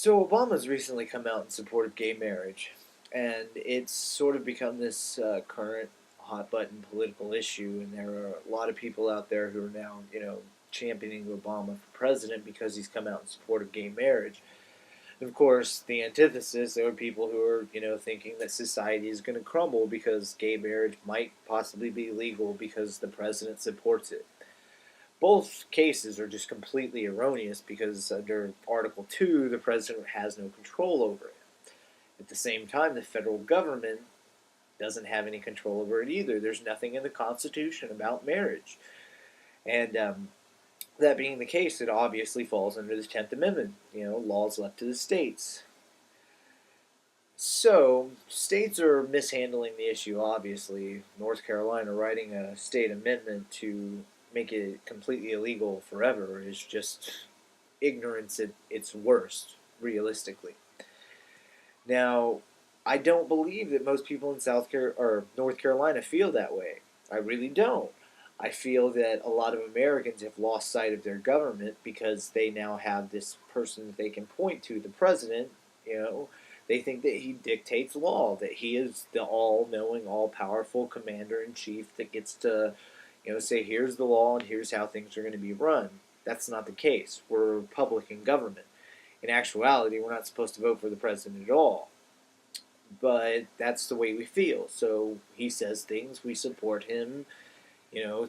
So Obama's recently come out in support of gay marriage, and it's sort of become this current hot button political issue. And there are a lot of people out there who are now, championing Obama for president because he's come out in support of gay marriage. And of course, the antithesis, there are people who are, thinking that society is going to crumble because gay marriage might possibly be legal because the president supports it. Both cases are just completely erroneous because under Article 2, the president has no control over it. At the same time, the federal government doesn't have any control over it either. There's nothing in the Constitution about marriage. And that being the case, it obviously falls under the 10th Amendment, laws left to the states. So, states are mishandling the issue, obviously. North Carolina writing a state amendment to make it completely illegal forever is just ignorance at its worst, realistically. Now, I don't believe that most people in or North Carolina feel that way. I really don't. I feel that a lot of Americans have lost sight of their government because they now have this person that they can point to, the president. They think that he dictates law, that he is the all-knowing, all-powerful commander-in-chief that gets to, say here's the law and here's how things are going to be run. That's not the case. We're a Republican government. In actuality, we're not supposed to vote for the president at all. But that's the way we feel. So he says things, we support him.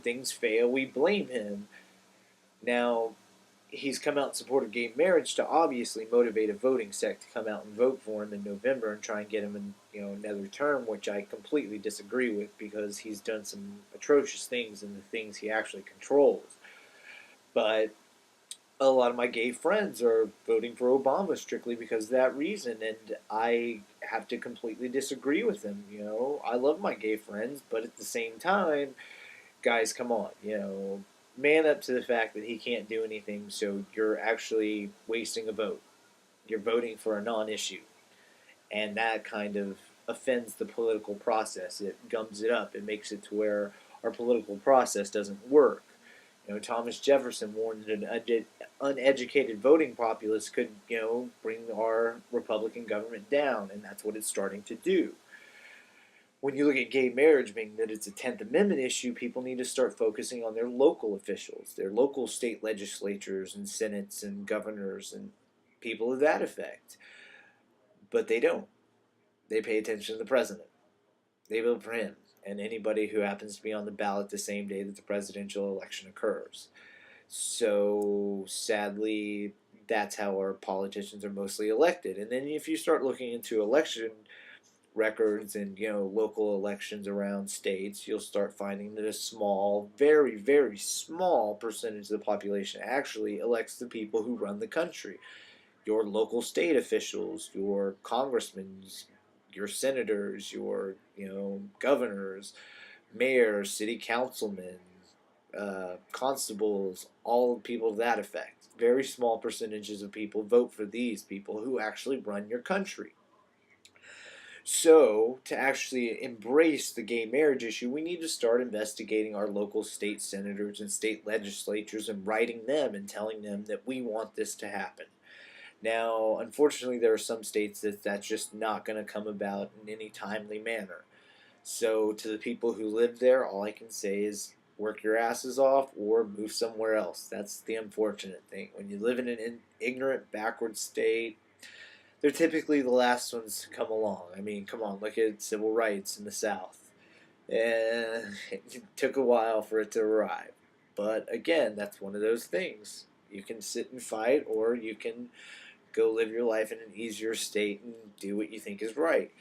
Things fail, we blame him. Now, he's come out in support of gay marriage to obviously motivate a voting sect to come out and vote for him in November and try and get him in, another term, which I completely disagree with because he's done some atrocious things in the things he actually controls. But a lot of my gay friends are voting for Obama strictly because of that reason, and I have to completely disagree with them. I love my gay friends, but at the same time, guys, come on, man up to the fact that he can't do anything, so you're actually wasting a vote. You're voting for a non issue. And that kind of offends the political process. It gums it up. It makes it to where our political process doesn't work. Thomas Jefferson warned that an uneducated voting populace could, bring our Republican government down, and that's what it's starting to do. When you look at gay marriage being that it's a 10th Amendment issue, people need to start focusing on their local officials, their local state legislatures and senates and governors and people of that effect. But they don't. They pay attention to the president. They vote for him and anybody who happens to be on the ballot the same day that the presidential election occurs. So sadly, that's how our politicians are mostly elected. And then if you start looking into election records and local elections around states, you'll start finding that a small, very very small percentage of the population actually elects the people who run the country. Your local state officials, your congressmen, your senators, your governors, mayors, city councilmen, constables, all people of that effect. Very small percentages of people vote for these people who actually run your country. So, to actually embrace the gay marriage issue, we need to start investigating our local state senators and state legislatures and writing them and telling them that we want this to happen. Now, unfortunately, there are some states that's just not going to come about in any timely manner. So, to the people who live there, all I can say is work your asses off or move somewhere else. That's the unfortunate thing. When you live in an ignorant, backward state, they're typically the last ones to come along. I mean, come on, look at civil rights in the South. And it took a while for it to arrive. But again, that's one of those things. You can sit and fight, or you can go live your life in an easier state and do what you think is right.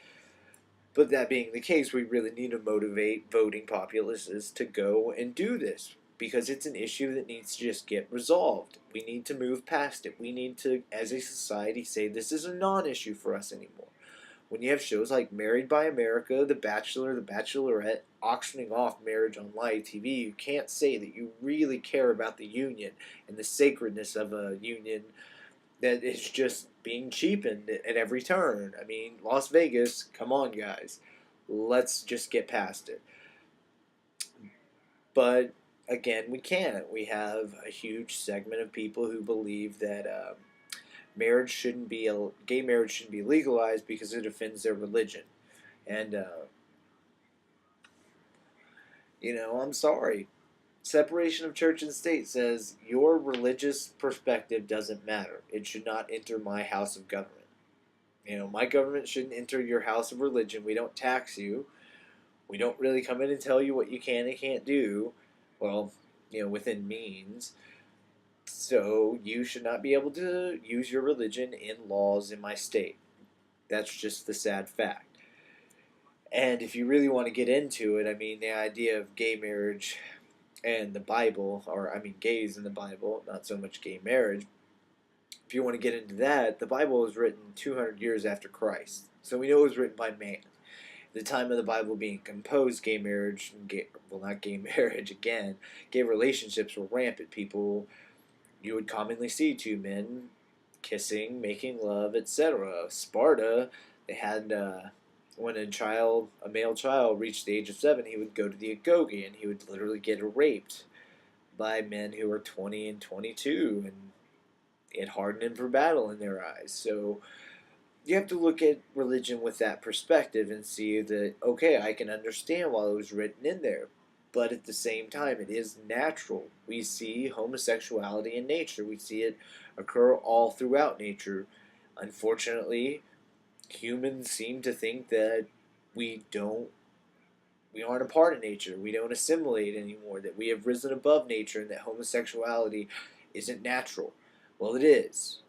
But that being the case, we really need to motivate voting populaces to go and do this because it's an issue that needs to just get resolved. We need to move past it. We need to, as a society, say this is a non issue for us anymore. When you have shows like Married by America, The Bachelor, The Bachelorette, auctioning off marriage on live TV, you can't say that you really care about the union and the sacredness of a union that is just being cheapened at every turn. I mean, Las Vegas, come on, guys. Let's just get past it. But again, we can't. We have a huge segment of people who believe that gay marriage shouldn't be legalized because it offends their religion. And I'm sorry. Separation of church and state says your religious perspective doesn't matter. It should not enter my house of government. My government shouldn't enter your house of religion. We don't tax you. We don't really come in and tell you what you can and can't do. Well, within means. So you should not be able to use your religion in laws in my state. That's just the sad fact. And if you really want to get into it, I mean, the idea of gay marriage and the Bible, or I mean, gays in the Bible, not so much gay marriage. If you want to get into that, the Bible was written 200 years after Christ. So we know it was written by man. At the time of the Bible being composed, gay marriage, not gay marriage again, gay relationships were rampant. You would commonly see two men kissing, making love, etc. Sparta, they had when a male child reached the age of 7, he would go to the agoge and he would literally get raped by men who were 20 and 22, and it hardened him for battle in their eyes. So you have to look at religion with that perspective and see that, okay, I can understand why it was written in there. But at the same time, it is natural. We see homosexuality in nature. We see it occur all throughout nature. Unfortunately, humans seem to think that we don't we aren't a part of nature. We don't assimilate anymore. That we have risen above nature and that homosexuality isn't natural. Well, it is.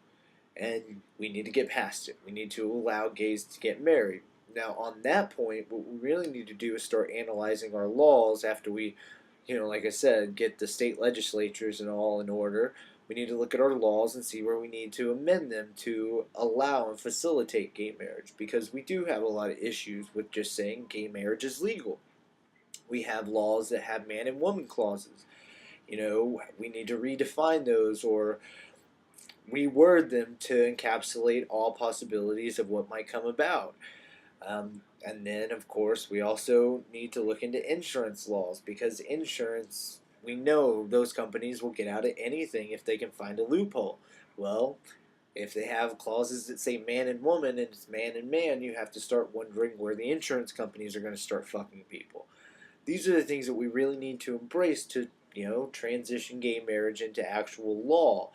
And we need to get past it. We need to allow gays to get married. Now, on that point, what we really need to do is start analyzing our laws after we, like I said, get the state legislatures and all in order. We need to look at our laws and see where we need to amend them to allow and facilitate gay marriage, because we do have a lot of issues with just saying gay marriage is legal. We have laws that have man and woman clauses. We need to redefine those or reword them to encapsulate all possibilities of what might come about. And then, of course, we also need to look into insurance laws, because insurance, we know those companies will get out of anything if they can find a loophole. Well, if they have clauses that say man and woman and it's man and man, you have to start wondering where the insurance companies are going to start fucking people. These are the things that we really need to embrace to, transition gay marriage into actual law.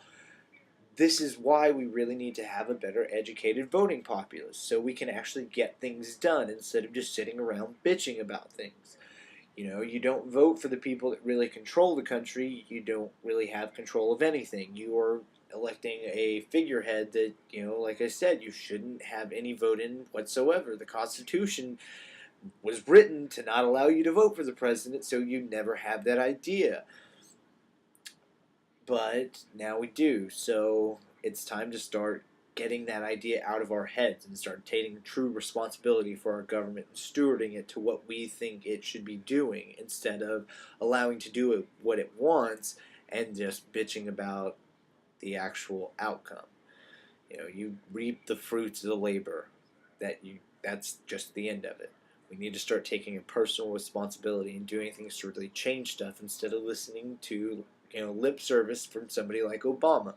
This is why we really need to have a better educated voting populace, so we can actually get things done instead of just sitting around bitching about things. You don't vote for the people that really control the country. You don't really have control of anything. You are electing a figurehead that, like I said, you shouldn't have any vote in whatsoever. The Constitution was written to not allow you to vote for the president, so you never have that idea. But now we do, so it's time to start getting that idea out of our heads and start taking true responsibility for our government and stewarding it to what we think it should be doing, instead of allowing to do it what it wants and just bitching about the actual outcome. You reap the fruits of the labor that's just the end of it. We need to start taking a personal responsibility and doing things to really change stuff instead of listening to lip service from somebody like Obama.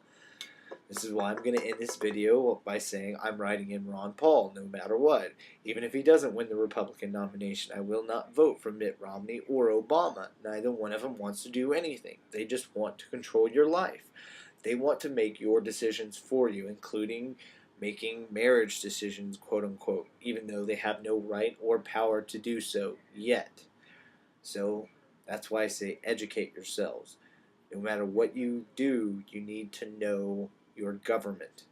This is why I'm going to end this video by saying I'm writing in Ron Paul no matter what. Even if he doesn't win the Republican nomination, I will not vote for Mitt Romney or Obama. Neither one of them wants to do anything. They just want to control your life. They want to make your decisions for you, including making marriage decisions, quote unquote, even though they have no right or power to do so yet. So that's why I say educate yourselves. No matter what you do, you need to know your government.